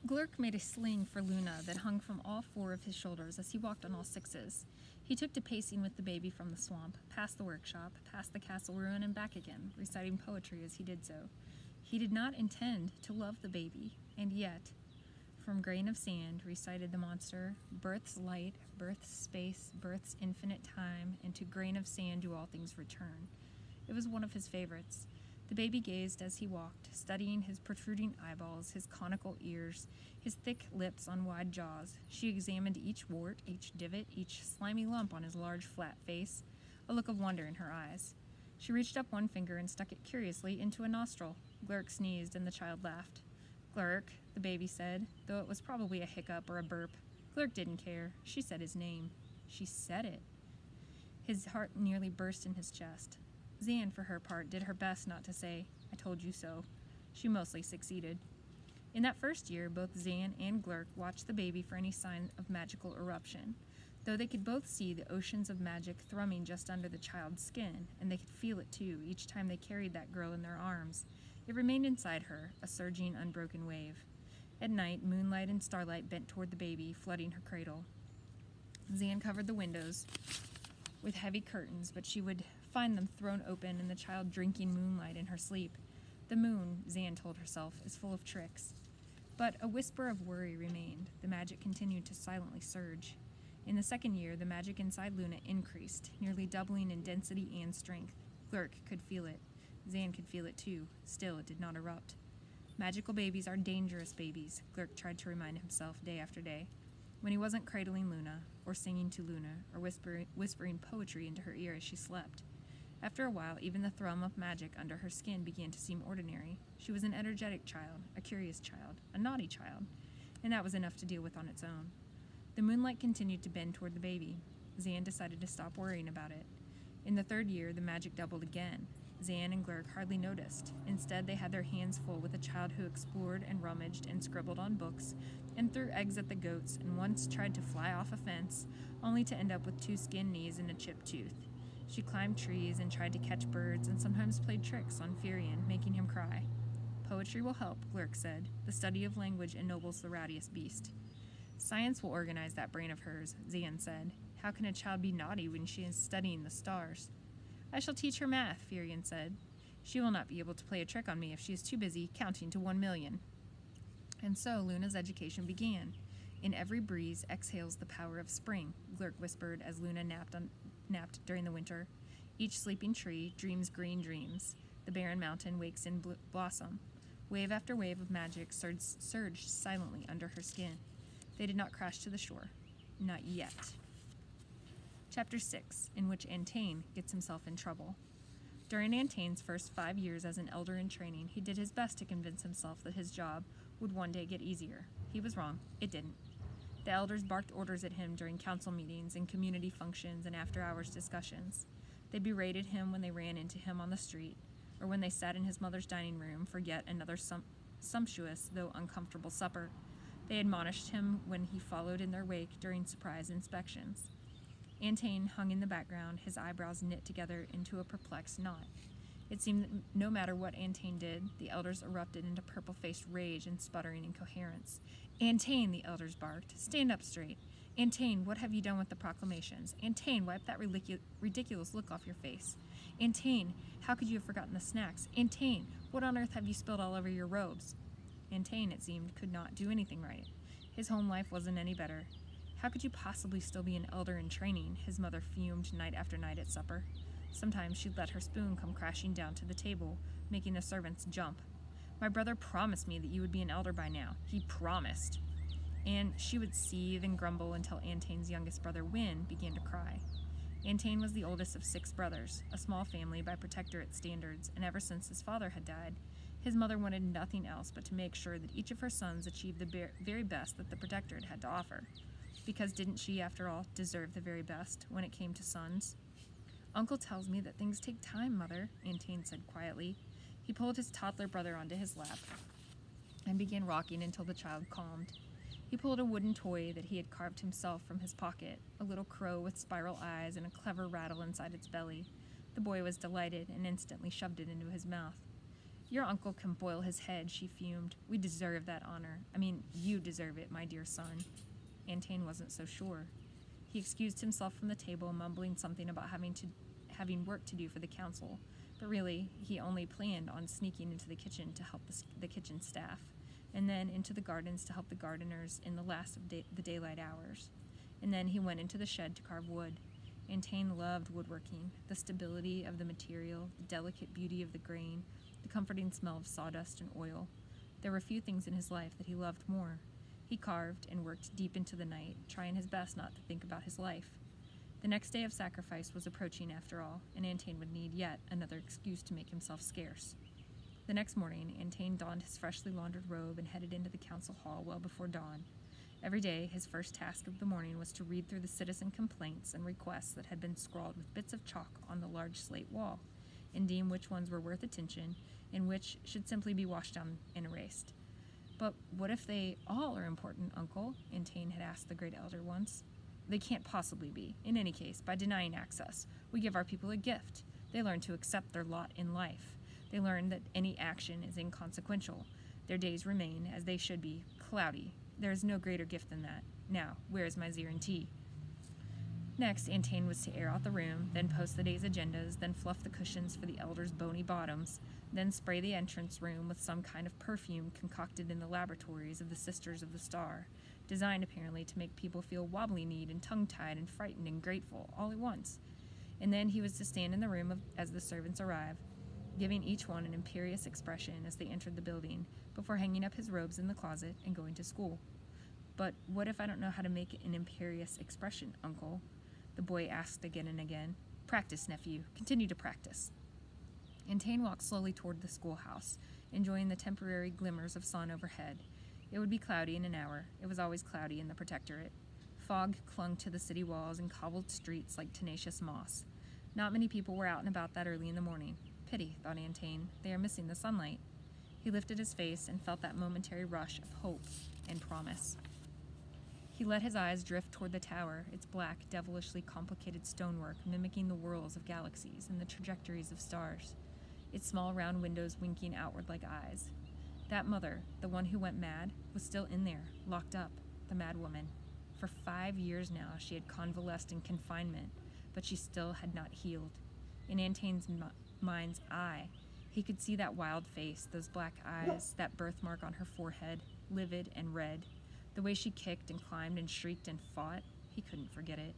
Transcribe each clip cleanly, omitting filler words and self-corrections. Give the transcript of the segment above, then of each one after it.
Glurk made a sling for Luna that hung from all four of his shoulders as he walked on all sixes. He took to pacing with the baby from the swamp, past the workshop, past the castle ruin, and back again, reciting poetry as he did so. He did not intend to love the baby, and yet, from grain of sand, recited the monster, birth's light, birth's space, birth's infinite time, and to grain of sand do all things return. It was one of his favorites. The baby gazed as he walked, studying his protruding eyeballs, his conical ears, his thick lips on wide jaws. She examined each wart, each divot, each slimy lump on his large, flat face, a look of wonder in her eyes. She reached up one finger and stuck it curiously into a nostril. Glurk sneezed, and the child laughed. Glurk, the baby said, though it was probably a hiccup or a burp. Glurk didn't care. She said his name. She said it. His heart nearly burst in his chest. Zan, for her part, did her best not to say, "I told you so." She mostly succeeded. In that first year, both Zan and Glurk watched the baby for any sign of magical eruption. Though they could both see the oceans of magic thrumming just under the child's skin, and they could feel it too each time they carried that girl in their arms, it remained inside her, a surging, unbroken wave. At night, moonlight and starlight bent toward the baby, flooding her cradle. Zan covered the windows with heavy curtains, but she would find them thrown open and the child drinking moonlight in her sleep. The moon, Zan told herself, is full of tricks. But a whisper of worry remained. The magic continued to silently surge. In the second year, the magic inside Luna increased, nearly doubling in density and strength. Glurk could feel it. Zan could feel it too. Still, it did not erupt. Magical babies are dangerous babies, Glurk tried to remind himself day after day. When he wasn't cradling Luna, or singing to Luna, or whispering poetry into her ear as she slept. After a while, even the thrum of magic under her skin began to seem ordinary. She was an energetic child, a curious child, a naughty child, and that was enough to deal with on its own. The moonlight continued to bend toward the baby. Zan decided to stop worrying about it. In the third year, the magic doubled again. Zan and Glurk hardly noticed. Instead, they had their hands full with a child who explored and rummaged and scribbled on books and threw eggs at the goats and once tried to fly off a fence, only to end up with 2 skinned knees and a chipped tooth. She climbed trees and tried to catch birds and sometimes played tricks on Firion, making him cry. Poetry will help, Glurk said. The study of language ennobles the rowdiest beast. Science will organize that brain of hers, Zan said. How can a child be naughty when she is studying the stars? I shall teach her math, Firion said. She will not be able to play a trick on me if she is too busy counting to 1,000,000. And so Luna's education began. In every breeze exhales the power of spring, Glurk whispered as Luna napped during the winter. Each sleeping tree dreams green dreams. The barren mountain wakes in blossom. Wave after wave of magic surged silently under her skin. They did not crash to the shore. Not yet. Chapter 6, in which Antain gets himself in trouble. During Antain's first 5 years as an elder in training, he did his best to convince himself that his job would one day get easier. He was wrong. It didn't. The elders barked orders at him during council meetings and community functions and after-hours discussions. They berated him when they ran into him on the street, or when they sat in his mother's dining room for yet another sumptuous, though uncomfortable supper. They admonished him when he followed in their wake during surprise inspections. Antain hung in the background, his eyebrows knit together into a perplexed knot. It seemed that no matter what Antain did, the elders erupted into purple-faced rage and sputtering incoherence. Antain, the elders barked, stand up straight. Antain, what have you done with the proclamations? Antain, wipe that ridiculous look off your face. Antain, how could you have forgotten the snacks? Antain, what on earth have you spilled all over your robes? Antain, it seemed, could not do anything right. His home life wasn't any better. How could you possibly still be an elder in training? His mother fumed night after night at supper. Sometimes she'd let her spoon come crashing down to the table, making the servants jump. My brother promised me that you would be an elder by now. He promised. And she would seethe and grumble until Antain's youngest brother, Win, began to cry. Antain was the oldest of 6 brothers, a small family by Protectorate standards, and ever since his father had died, his mother wanted nothing else but to make sure that each of her sons achieved the very best that the Protectorate had to offer. Because didn't she, after all, deserve the very best when it came to sons? Uncle tells me that things take time, Mother, Antain said quietly. He pulled his toddler brother onto his lap and began rocking until the child calmed. He pulled a wooden toy that he had carved himself from his pocket, a little crow with spiral eyes and a clever rattle inside its belly. The boy was delighted and instantly shoved it into his mouth. Your uncle can boil his head, she fumed. We deserve that honor. I mean, you deserve it, my dear son. Antain wasn't so sure. He excused himself from the table, mumbling something about having work to do for the council, but really, he only planned on sneaking into the kitchen to help the kitchen staff, and then into the gardens to help the gardeners in the last of the daylight hours. And then he went into the shed to carve wood. Antain loved woodworking, the stability of the material, the delicate beauty of the grain, the comforting smell of sawdust and oil. There were few things in his life that he loved more. He carved and worked deep into the night, trying his best not to think about his life. The next day of sacrifice was approaching after all, and Antain would need yet another excuse to make himself scarce. The next morning, Antain donned his freshly laundered robe and headed into the council hall well before dawn. Every day, his first task of the morning was to read through the citizen complaints and requests that had been scrawled with bits of chalk on the large slate wall, and deem which ones were worth attention and which should simply be washed down and erased. But what if they all are important, Uncle? Antain had asked the great elder once. They can't possibly be. In any case, by denying access, we give our people a gift. They learn to accept their lot in life. They learn that any action is inconsequential. Their days remain, as they should be, cloudy. There is no greater gift than that. Now, where is my Zirin tea? Next, Antain was to air out the room, then post the day's agendas, then fluff the cushions for the elders' bony bottoms, then spray the entrance room with some kind of perfume concocted in the laboratories of the Sisters of the Star, designed apparently to make people feel wobbly-kneed and tongue-tied and frightened and grateful all at once. And then he was to stand in the room as the servants arrived, giving each one an imperious expression as they entered the building, before hanging up his robes in the closet and going to school. But what if I don't know how to make an imperious expression, Uncle? The boy asked again and again. Practice, nephew. Continue to practice. Antain walked slowly toward the schoolhouse, enjoying the temporary glimmers of sun overhead. It would be cloudy in an hour. It was always cloudy in the Protectorate. Fog clung to the city walls and cobbled streets like tenacious moss. Not many people were out and about that early in the morning. Pity, thought Antain. They are missing the sunlight. He lifted his face and felt that momentary rush of hope and promise. He let his eyes drift toward the tower, its black, devilishly complicated stonework mimicking the whirls of galaxies and the trajectories of stars, its small round windows winking outward like eyes. That mother, the one who went mad, was still in there, locked up, the mad woman. For 5 years now she had convalesced in confinement, but she still had not healed. In Antain's mind's eye, he could see that wild face, those black eyes, that birthmark on her forehead, livid and red. The way she kicked and climbed and shrieked and fought, he couldn't forget it.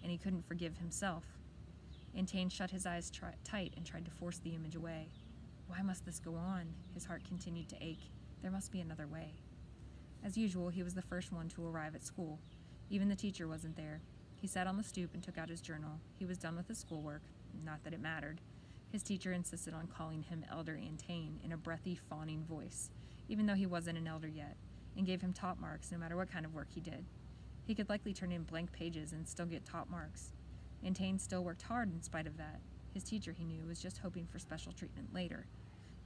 And he couldn't forgive himself. Antain shut his eyes tight and tried to force the image away. Why must this go on? His heart continued to ache. There must be another way. As usual, he was the first one to arrive at school. Even the teacher wasn't there. He sat on the stoop and took out his journal. He was done with his schoolwork. Not that it mattered. His teacher insisted on calling him Elder Antain in a breathy, fawning voice, even though he wasn't an elder yet, and gave him top marks no matter what kind of work he did. He could likely turn in blank pages and still get top marks. Antain still worked hard in spite of that. His teacher, he knew, was just hoping for special treatment later.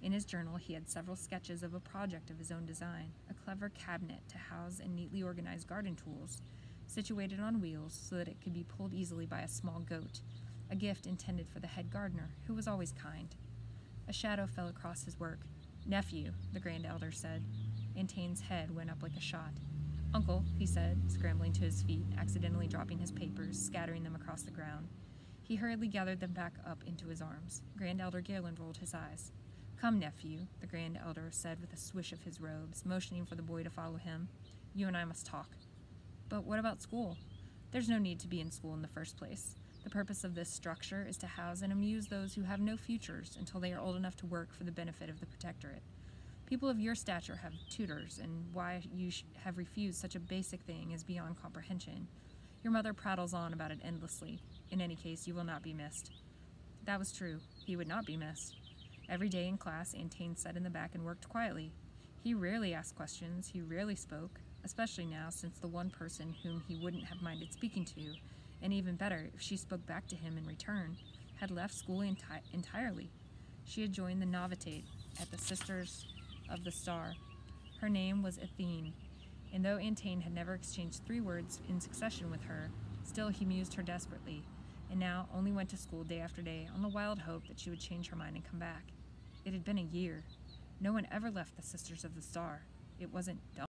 In his journal, he had several sketches of a project of his own design, a clever cabinet to house and neatly organize garden tools, situated on wheels so that it could be pulled easily by a small goat, a gift intended for the head gardener, who was always kind. A shadow fell across his work. Nephew, the grand elder said. Antain's head went up like a shot. Uncle, he said, scrambling to his feet, accidentally dropping his papers, scattering them across the ground. He hurriedly gathered them back up into his arms. Grand Elder Galen rolled his eyes. Come, nephew, the grand elder said with a swish of his robes, motioning for the boy to follow him. You and I must talk. But what about school? There's no need to be in school in the first place. The purpose of this structure is to house and amuse those who have no futures until they are old enough to work for the benefit of the Protectorate. People of your stature have tutors, and why you have refused such a basic thing is beyond comprehension. Your mother prattles on about it endlessly. In any case, you will not be missed. That was true. He would not be missed. Every day in class, Antain sat in the back and worked quietly. He rarely asked questions, he rarely spoke, especially now since the one person whom he wouldn't have minded speaking to, and even better, if she spoke back to him in return, had left school entirely. She had joined the Novitate at the Sisters of the Star. Her name was Athene, and though Antain had never exchanged 3 words in succession with her, still he mused her desperately, and now only went to school day after day on the wild hope that she would change her mind and come back. It had been a year. No one ever left the Sisters of the Star. It wasn't